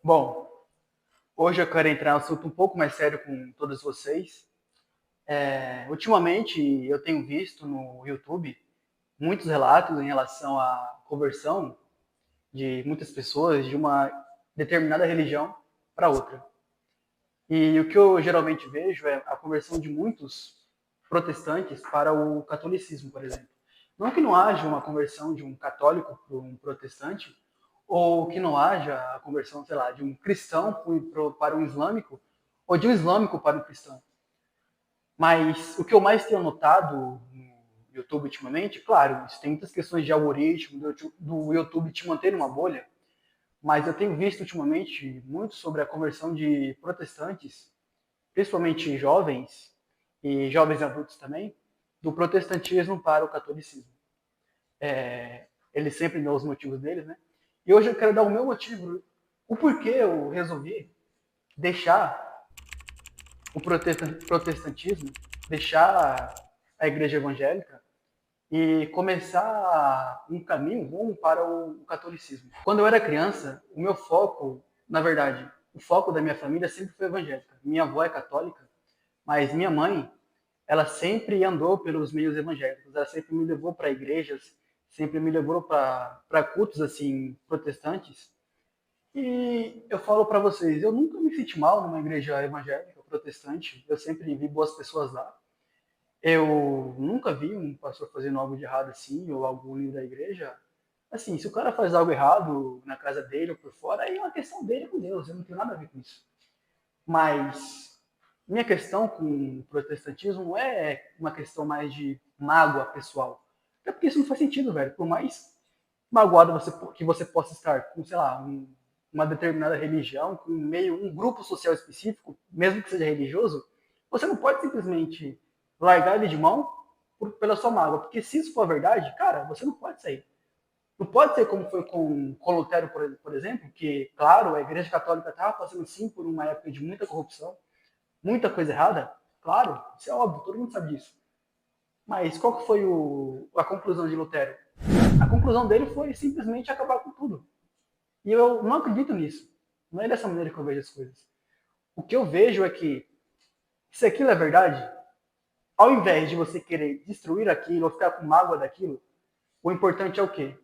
Bom, hoje eu quero entrar em um assunto um pouco mais sério com todos vocês. Ultimamente eu tenho visto no YouTube muitos relatos em relação à conversão de muitas pessoas de uma determinada religião para outra. E o que eu geralmente vejo é a conversão de muitos protestantes para o catolicismo, por exemplo. Não que não haja uma conversão de um católico para um protestante, ou que não haja a conversão, sei lá, de um cristão para um islâmico, ou de um islâmico para um cristão. Mas o que eu mais tenho notado no YouTube ultimamente, claro, isso tem muitas questões de algoritmo, do YouTube te manter numa bolha, mas eu tenho visto ultimamente muito sobre a conversão de protestantes, principalmente jovens e jovens adultos também, do protestantismo para o catolicismo. Eles sempre dão os motivos deles, né? E hoje eu quero dar o meu motivo, o porquê eu resolvi deixar o protestantismo, deixar a igreja evangélica e começar um caminho rumo para o catolicismo. Quando eu era criança, o meu foco, na verdade, o foco da minha família sempre foi evangélica. Minha avó é católica, mas minha mãe, ela sempre andou pelos meios evangélicos. Ela sempre me levou para igrejas, sempre me levou para cultos assim protestantes. E eu falo para vocês, eu nunca me senti mal numa igreja evangélica protestante. Eu sempre vi boas pessoas lá. Eu nunca vi um pastor fazendo algo de errado assim, ou algum livro da igreja. Assim, se o cara faz algo errado na casa dele ou por fora, aí é uma questão dele com Deus, eu não tenho nada a ver com isso. Mas minha questão com o protestantismo não é uma questão mais de mágoa pessoal. Até porque isso não faz sentido, velho. Por mais magoado que você possa estar com, sei lá, uma determinada religião, com um grupo social específico, mesmo que seja religioso, você não pode simplesmente largar ele de mão pela sua mágoa. Porque se isso for verdade, cara, você não pode sair. Não pode ser como foi com Lutero, por exemplo, que, claro, a Igreja Católica estava passando sim por uma época de muita corrupção, muita coisa errada, claro, isso é óbvio, todo mundo sabe disso. Mas qual que foi a conclusão de Lutero? A conclusão dele foi simplesmente acabar com tudo. E eu não acredito nisso. Não é dessa maneira que eu vejo as coisas. O que eu vejo é que, se aquilo é verdade, ao invés de você querer destruir aquilo ou ficar com mágoa daquilo, o importante é o quê?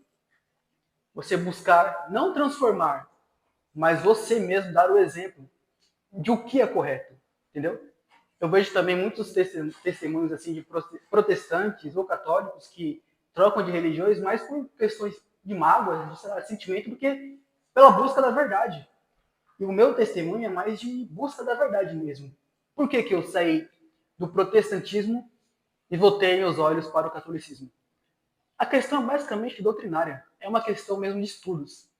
Você buscar não transformar, mas você mesmo dar o exemplo de o que é correto, entendeu? Eu vejo também muitos testemunhos assim de protestantes ou católicos que trocam de religiões mais por questões de mágoa, de lá, sentimento, do que pela busca da verdade. E o meu testemunho é mais de busca da verdade mesmo. Por que, que eu saí do protestantismo e voltei meus olhos para o catolicismo? A questão é basicamente doutrinária, é uma questão mesmo de estudos.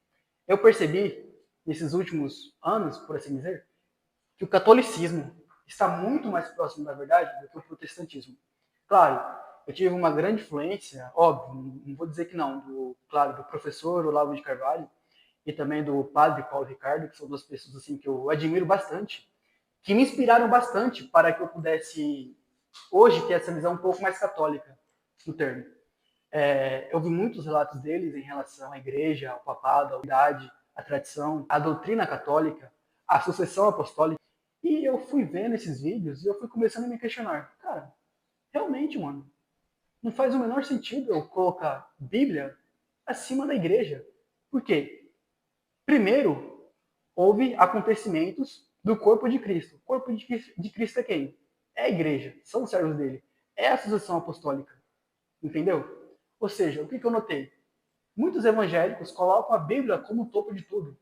Eu percebi, nesses últimos anos, por assim dizer, que o catolicismo está muito mais próximo da verdade do que o protestantismo. Claro, eu tive uma grande influência, óbvio, não vou dizer que não, claro, do professor Olavo de Carvalho e também do padre Paulo Ricardo, que são duas pessoas assim que eu admiro bastante, que me inspiraram bastante para que eu pudesse hoje ter essa visão um pouco mais católica do termo. Eu vi muitos relatos deles em relação à igreja, ao papado, à unidade, à tradição, à doutrina católica, à sucessão apostólica. E eu fui vendo esses vídeos e eu fui começando a me questionar. Cara, realmente, mano, não faz o menor sentido eu colocar Bíblia acima da igreja. Por quê? Primeiro, houve acontecimentos do corpo de Cristo. O corpo de Cristo é quem? É a igreja, são os servos dele. É a sucessão apostólica. Entendeu? Ou seja, o que eu notei? Muitos evangélicos colocam a Bíblia como o topo de tudo.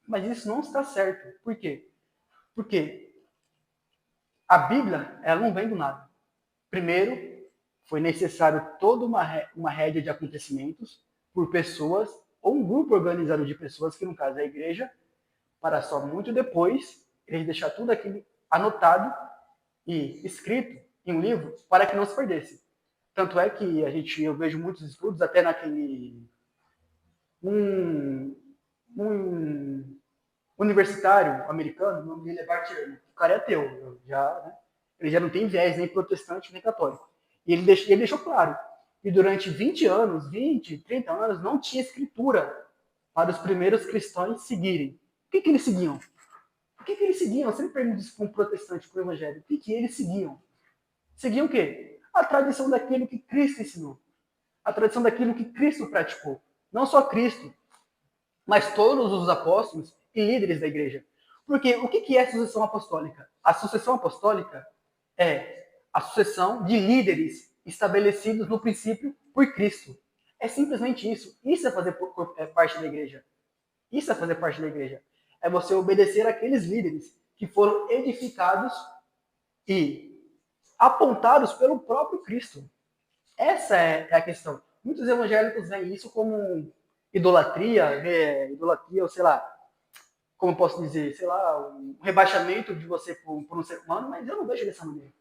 Mas isso não está certo. Por quê? Porque a Bíblia, ela não vem do nada. Primeiro, foi necessário toda uma rédea de acontecimentos por pessoas, ou um grupo organizado de pessoas, que no caso é a igreja, para só muito depois eles deixar tudo aquilo anotado e escrito em um livro para que não se perdesse. Tanto é que eu vejo muitos estudos, até naquele um, um universitário americano, o nome dele é Bart Ehrman. O cara é ateu, ele já não tem viés nem protestante nem católico. E ele deixou claro que durante 20 anos, 20, 30 anos, não tinha escritura para os primeiros cristãos seguirem. que eles seguiam? O que eles seguiam? Eu sempre pergunto isso para um protestante, para um evangélico. O que eles seguiam? Seguiam o quê? A tradição daquilo que Cristo ensinou. A tradição daquilo que Cristo praticou. Não só Cristo, mas todos os apóstolos e líderes da igreja. Porque o que é a sucessão apostólica? A sucessão apostólica é a sucessão de líderes estabelecidos no princípio por Cristo. É simplesmente isso. Isso é fazer parte da igreja. Isso é fazer parte da igreja. É você obedecer àqueles líderes que foram edificados e apontados pelo próprio Cristo. Essa é a questão. Muitos evangélicos veem isso como idolatria, ou sei lá, como eu posso dizer, sei lá, um rebaixamento de você por um ser humano, mas eu não vejo dessa maneira.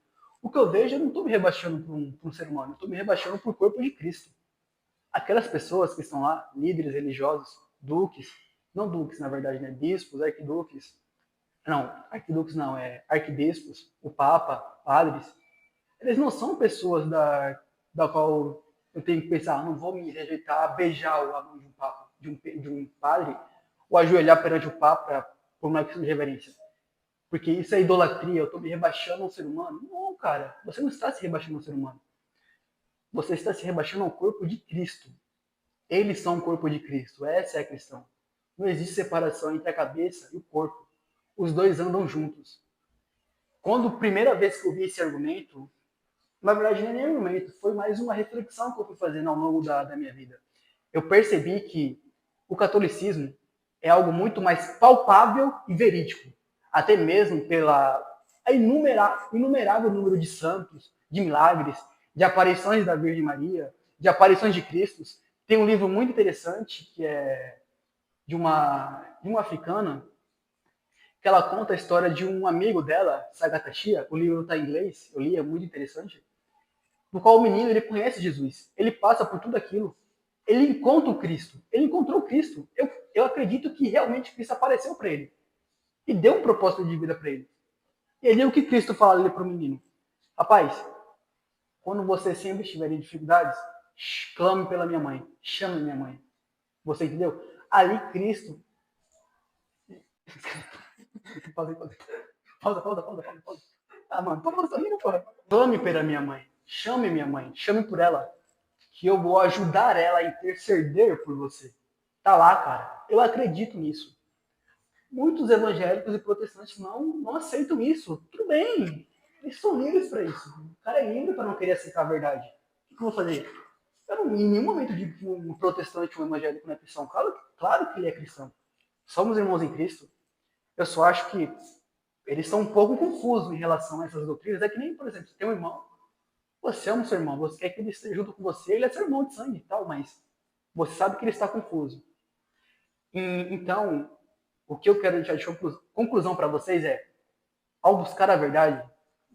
O que eu vejo, eu não estou me rebaixando por um ser humano, eu estou me rebaixando por corpo de Cristo. Aquelas pessoas que estão lá, líderes religiosos, duques, não duques, na verdade, né? Bispos, arquiduques, não, arquiduques não, arquibispos, o Papa, padres, eles não são pessoas da qual eu tenho que pensar, não vou me rejeitar, beijar a mão de um papa, de um padre, ou ajoelhar perante o papa por uma questão de reverência. Porque isso é idolatria, eu estou me rebaixando a um ser humano. Não, cara, você não está se rebaixando a um ser humano. Você está se rebaixando ao corpo de Cristo. Eles são o corpo de Cristo, essa é a questão. Não existe separação entre a cabeça e o corpo. Os dois andam juntos. Quando a primeira vez que eu vi esse argumento, na verdade, não é nem argumento, foi mais uma reflexão que eu fui fazendo ao longo da minha vida. Eu percebi que o catolicismo é algo muito mais palpável e verídico, até mesmo pela inumerável número de santos, de milagres, de aparições da Virgem Maria, de aparições de Cristo. Tem um livro muito interessante que é de uma africana que ela conta a história de um amigo dela, Sagata Chia. O livro está em inglês, eu li, é muito interessante. No qual o menino ele conhece Jesus, ele passa por tudo aquilo, ele encontra o Cristo, ele encontrou o Cristo. Eu acredito que realmente Cristo apareceu para ele e deu um propósito de vida para ele. E aí o que Cristo fala ali para o menino? Rapaz, quando você sempre estiver em dificuldades, clame pela minha mãe, chame minha mãe. Você entendeu? Ali Cristo. Pausa. Ah, mano, todo mundo sorrindo, porra. Clame pela minha mãe, chame minha mãe, chame por ela, que eu vou ajudar ela a interceder por você. Tá lá, cara. Eu acredito nisso. Muitos evangélicos e protestantes não aceitam isso. Tudo bem. Eles são livres para isso. O cara é livre para não querer aceitar a verdade. O que eu vou fazer? Eu não, em nenhum momento digo que um protestante ou um evangélico não é cristão. Claro que ele é cristão. Somos irmãos em Cristo. Eu só acho que eles são um pouco confusos em relação a essas doutrinas. É que nem, por exemplo, você tem um irmão, você ama o seu irmão, você quer que ele esteja junto com você, ele é seu irmão de sangue e tal, mas você sabe que ele está confuso. Então, o que eu quero deixar de conclusão para vocês é, ao buscar a verdade,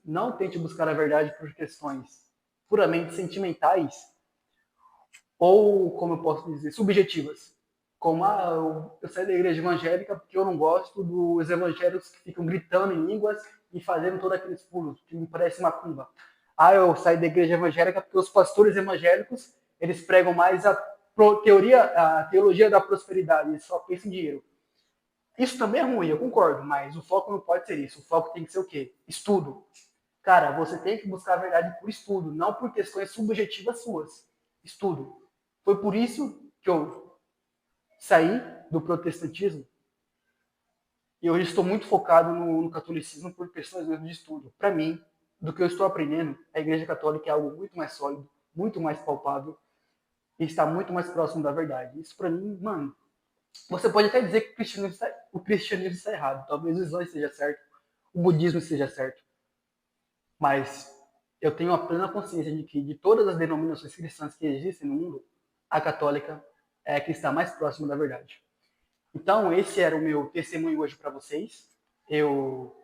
não tente buscar a verdade por questões puramente sentimentais ou, como eu posso dizer, subjetivas. Como, eu saí da igreja evangélica porque eu não gosto dos evangélicos que ficam gritando em línguas e fazendo todos aqueles pulos, que me parece macumba. Eu saí da igreja evangélica porque os pastores evangélicos, eles pregam mais a teologia da prosperidade, eles só pensam em dinheiro. Isso também é ruim, eu concordo, mas o foco não pode ser isso. O foco tem que ser o quê? Estudo. Cara, você tem que buscar a verdade por estudo, não por questões subjetivas suas. Estudo. Foi por isso que eu saí do protestantismo e hoje estou muito focado no catolicismo por questões mesmo de estudo. Para mim, do que eu estou aprendendo, a Igreja Católica é algo muito mais sólido, muito mais palpável e está muito mais próximo da verdade. Isso para mim, mano, você pode até dizer que o cristianismo está errado. Talvez o Islã esteja certo, o budismo esteja certo. Mas eu tenho a plena consciência de que de todas as denominações cristãs que existem no mundo, a católica é a que está mais próxima da verdade. Então, esse era o meu testemunho hoje para vocês. Eu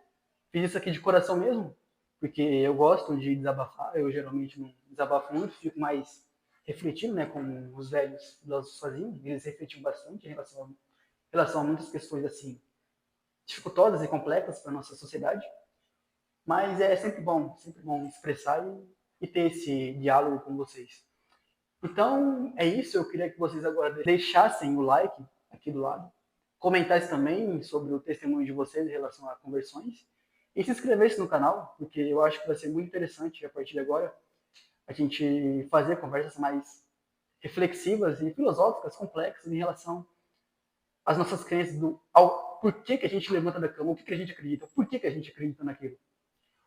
fiz isso aqui de coração mesmo, porque eu gosto de desabafar. Eu geralmente não desabafo muito, fico mais refletindo, né, como os velhos filósofos faziam. Eles refletiam bastante em relação a muitas questões assim dificultosas e complexas para a nossa sociedade. Mas é sempre bom expressar e ter esse diálogo com vocês. Então, é isso. Eu queria que vocês agora deixassem o like aqui do lado, comentasse também sobre o testemunho de vocês em relação a conversões e se inscrevesse no canal, porque eu acho que vai ser muito interessante a partir de agora a gente fazer conversas mais reflexivas e filosóficas, complexas em relação às nossas crenças, ao porquê que a gente levanta da cama, o que a gente acredita, por que a gente acredita naquilo.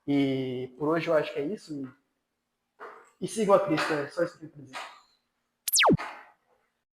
E por hoje eu acho que é isso. E sigam a Cristo, é só isso que eu queria dizer.